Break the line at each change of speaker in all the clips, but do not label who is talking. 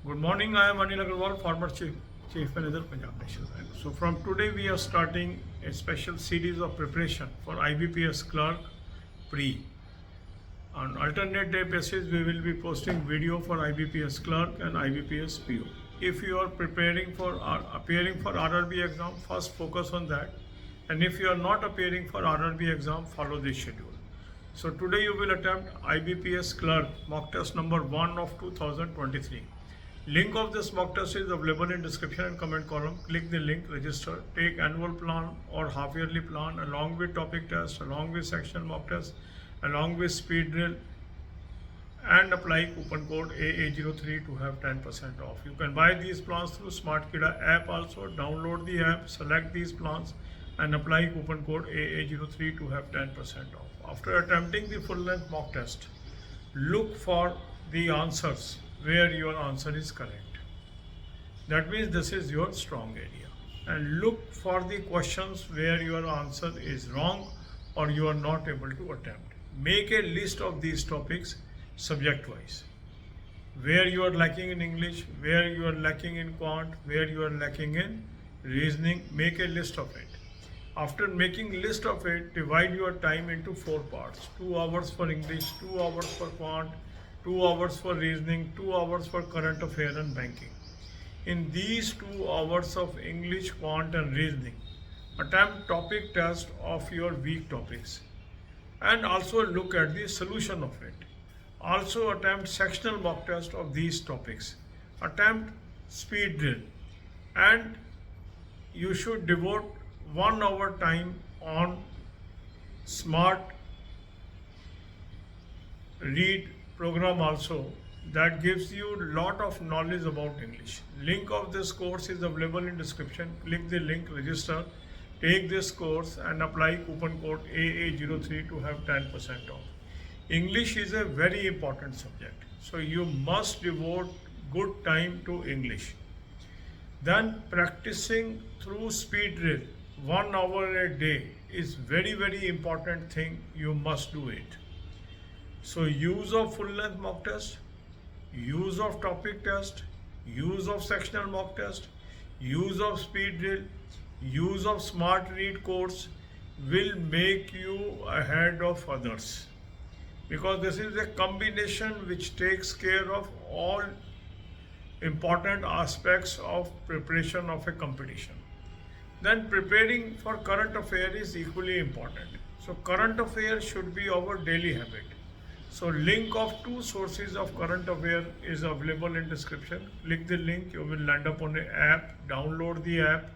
Good morning. I am Anil Agarwal, former Chief Manager, Punjab National Bank. So from today we are starting a special series of preparation for IBPS Clerk Pre. On alternate day basis, we will be posting video for IBPS Clerk and IBPS PO. If you are preparing for appearing for RRB exam, first focus on that. And if you are not appearing for RRB exam, follow this schedule. So today you will attempt IBPS Clerk mock test number 1 of 2023. Link of this mock test is available in description and comment column. Click the link, register, take annual plan or half yearly plan along with topic test, along with sectional mock test, along with speed drill, and apply coupon code AA03 to have 10% off. You can buy these plans through SmartKida app also. Download the app, select these plans and apply coupon code AA03 to have 10% off. After attempting the full length mock test, look for the answers where your answer is correct. That means this is your strong area. And look for the questions where your answer is wrong or you are not able to attempt. Make a list of these topics subject wise. Where you are lacking in English, where you are lacking in quant, where you are lacking in reasoning, make a list of it. After making list of it, divide your time into 4 parts. 2 hours for English, 2 hours for quant, 2 hours for reasoning, 2 hours for current affair and banking. In these 2 hours of English, quant and reasoning, attempt topic test of your weak topics and also look at the solution of it. Also attempt sectional mock test of these topics. Attempt speed drill and you should devote 1 hour time on smart read program also that gives you lot of knowledge about English. Link of this course is available in description. Click the link, register, take this course and apply coupon code AA03 to have 10% off. English is a very important subject, so you must devote good time to English. Then practicing through speed drill 1 hour a day is very important thing. You must do it. So use of full length mock test, use of topic test, use of sectional mock test, use of speed drill, use of smart read course will make you ahead of others, because this is a combination which takes care of all important aspects of preparation of a competition. Then preparing for current affair is equally important. So current affair should be our daily habit. So link of 2 sources of current affair is available in description. Click the link, you will land up on an app, download the app,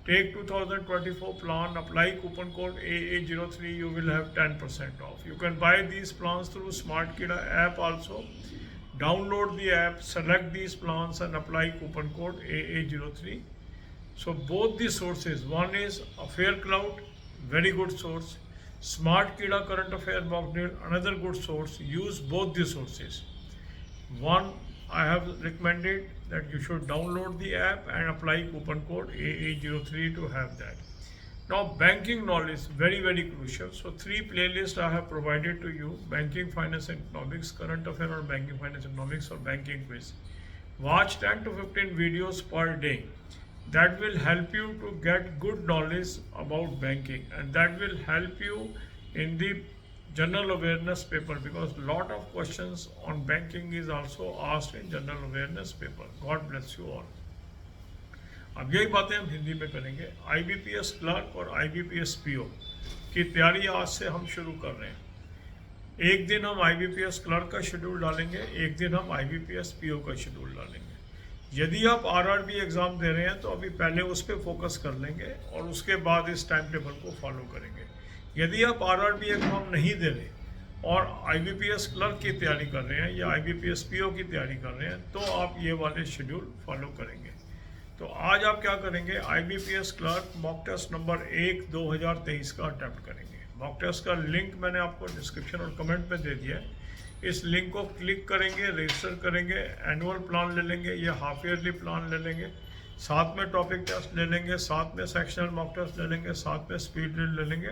take 2024 plan, apply coupon code AA03, you will have 10% off. You can buy these plans through SmartKida app also. Download the app, select these plans and apply coupon code AA03. So both the sources, one is Affair Cloud, very good source. SmartKida current affair mock drill, another good source. Use both the sources. One, I have recommended that you should download the app and apply coupon code AA03 to have that. Now banking knowledge, very crucial. So 3 playlists I have provided to you: banking, finance and economics, current affair or banking, finance and economics, or banking quiz. Watch 10 to 15 videos per day. That will help you to get good knowledge about banking, and that will help you in the general awareness paper, because lot of questions on banking is also asked in general awareness paper. God bless you all. अब यही बातें हम हिंदी में करेंगे। IBPS clerk और IBPS PO की तैयारी आज से हम शुरू कर रहे हैं। एक दिन हम IBPS क्लर्क का शेड्यूल डालेंगे, एक दिन हम IBPS PO का शेड्यूल डालेंगे। यदि आप RRB एग्ज़ाम दे रहे हैं तो अभी पहले उस पर फोकस कर लेंगे और उसके बाद इस टाइम टेबल को फॉलो करेंगे। यदि आप RRB एग्ज़ाम नहीं दे रहे और IBPS क्लर्क की तैयारी कर रहे हैं या IBPS PO की तैयारी कर रहे हैं तो आप ये वाले शेड्यूल फॉलो करेंगे। तो आज आप क्या करेंगे, IBPS clerk mock test number 1 2023 का अटैम्प्ट करेंगे। मॉक टेस्ट का लिंक मैंने आपको डिस्क्रिप्शन और कमेंट में दे दिया है। इस लिंक को क्लिक करेंगे, रजिस्टर करेंगे, एनुअल प्लान ले लेंगे या हाफ ईयरली प्लान ले लेंगे, साथ में टॉपिक टेस्ट ले लेंगे, साथ में सेक्शनल मॉक टेस्ट ले लेंगे, साथ में स्पीड ड्रिल ले लेंगे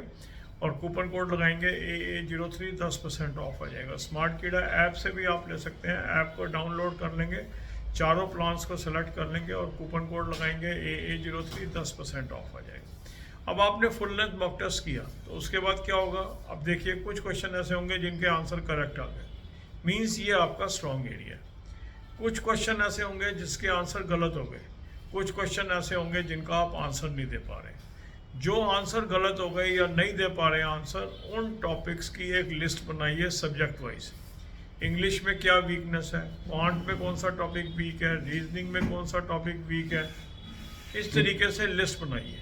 और कूपन कोड लगाएंगे AA03, 10% ऑफ आ जाएगा। SmartKida ऐप से भी आप ले सकते हैं। ऐप को डाउनलोड कर लेंगे, चारों प्लान्स को सेलेक्ट कर लेंगे और कूपन कोड लगाएंगे AA03, 10% ऑफ आ जाएगा। अब आपने फुल लेंथ मॉक टेस्ट किया तो उसके बाद क्या होगा, अब देखिए कुछ क्वेश्चन ऐसे होंगे जिनके आंसर करेक्ट आ गए, मीन्स ये आपका स्ट्रॉन्ग एरिया है। कुछ क्वेश्चन ऐसे होंगे जिसके आंसर गलत हो गए, कुछ क्वेश्चन ऐसे होंगे जिनका आप आंसर नहीं दे पा रहे। जो आंसर गलत हो गए या नहीं दे पा रहे आंसर, उन टॉपिक्स की एक लिस्ट बनाइए सब्जेक्ट वाइज। इंग्लिश में क्या वीकनेस है, क्वांट में कौन सा टॉपिक वीक है, रीजनिंग में कौन सा टॉपिक वीक है, इस तरीके से लिस्ट बनाइए।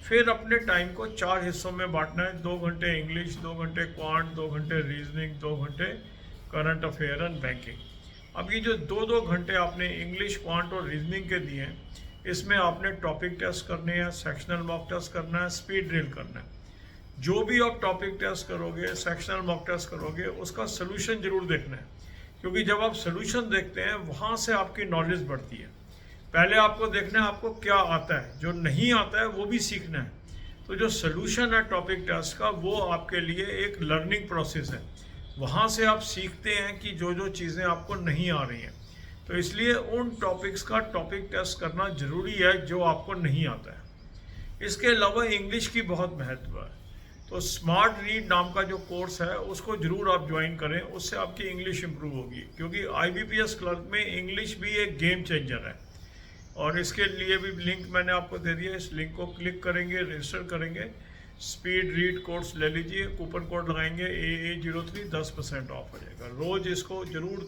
फिर अपने टाइम को 4 हिस्सों में बांटना है, 2 घंटे इंग्लिश, 2 घंटे क्वांट, 2 घंटे रीजनिंग, 2 घंटे करंट अफेयर एंड बैंकिंग। अब ये जो 2-2 घंटे आपने इंग्लिश, क्वांट और रीजनिंग के दिए हैं, इसमें आपने टॉपिक टेस्ट करने हैं, सेक्शनल मॉक टेस्ट करना है, स्पीड ड्रिल करना है। जो भी आप टॉपिक टेस्ट करोगे, सेक्शनल मॉक टेस्ट करोगे, उसका सोल्यूशन जरूर देखना है, क्योंकि जब आप सोल्यूशन देखते हैं वहाँ से आपकी नॉलेज बढ़ती है। पहले आपको देखना है आपको क्या आता है, जो नहीं आता है वो भी सीखना है। तो जो सोल्यूशन है टॉपिक टेस्ट का, वो आपके लिए एक लर्निंग प्रोसेस है। वहाँ से आप सीखते हैं कि जो जो चीज़ें आपको नहीं आ रही हैं, तो इसलिए उन टॉपिक्स का टॉपिक टेस्ट करना ज़रूरी है जो आपको नहीं आता है। इसके अलावा इंग्लिश की बहुत महत्व है, तो स्मार्ट रीड नाम का जो कोर्स है उसको ज़रूर आप ज्वाइन करें, उससे आपकी इंग्लिश इंप्रूव होगी, क्योंकि IBPS क्लर्क में इंग्लिश भी एक गेम चेंजर है। और इसके लिए भी लिंक मैंने आपको दे दिया, इस लिंक को क्लिक करेंगे, रजिस्टर करेंगे, स्पीड रीड कोर्स ले लीजिए, कूपन कोड लगाएंगे AA03, 10% ऑफ हो जाएगा। रोज़ इसको ज़रूर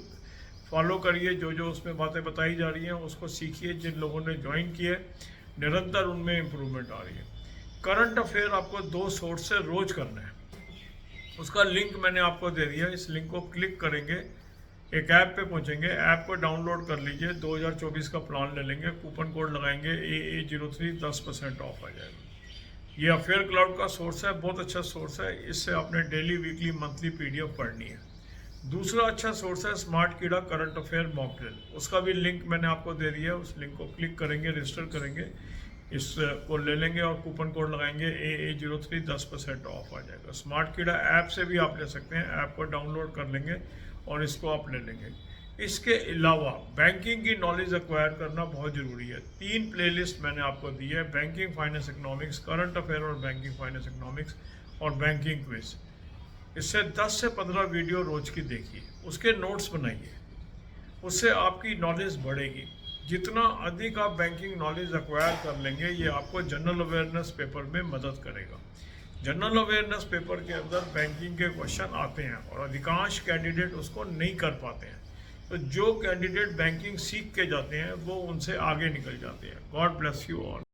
फॉलो करिए, जो जो उसमें बातें बताई जा रही हैं उसको सीखिए। जिन लोगों ने ज्वाइन किए निरंतर उनमें इम्प्रूवमेंट आ रही है। करंट अफेयर आपको 2 सोर्स से रोज़ करना है, उसका लिंक मैंने आपको दे दिया। इस लिंक को क्लिक करेंगे, एक ऐप पे पहुंचेंगे, ऐप को डाउनलोड कर लीजिए, 2024 का प्लान ले लेंगे, कूपन कोड लगाएंगे AA03, 10% ऑफ आ जाएगा। ये अफेयर क्लाउड का सोर्स है, बहुत अच्छा सोर्स है, इससे आपने डेली, वीकली, मंथली PDF पढ़नी है। दूसरा अच्छा सोर्स है स्मार्ट कीड़ा करंट अफेयर मॉक ड्रिल, उसका भी लिंक मैंने आपको दे दिया। उस लिंक को क्लिक करेंगे, रजिस्टर करेंगे, इसको ले लेंगे और कूपन कोड लगाएंगे AA03, 10% ऑफ आ जाएगा। स्मार्ट कीड़ा ऐप से भी आप ले सकते हैं, ऐप को डाउनलोड कर लेंगे और इसको आप ले लेंगे। इसके अलावा बैंकिंग की नॉलेज एक्वायर करना बहुत ज़रूरी है। 3 प्लेलिस्ट मैंने आपको दी है, banking, finance, economics, current affair और बैंकिंग, फाइनेंस, इकोनॉमिक्स और बैंकिंग क्विज। इससे 10 से 15 वीडियो रोज की देखिए, उसके नोट्स बनाइए, उससे आपकी नॉलेज बढ़ेगी। जितना अधिक आप बैंकिंग नॉलेज एक्वायर कर लेंगे, ये आपको जनरल अवेयरनेस पेपर में मदद करेगा। जनरल अवेयरनेस पेपर के अंदर बैंकिंग के क्वेश्चन आते हैं और अधिकांश कैंडिडेट उसको नहीं कर पाते हैं। तो जो कैंडिडेट बैंकिंग सीख के जाते हैं वो उनसे आगे निकल जाते हैं। God bless you all.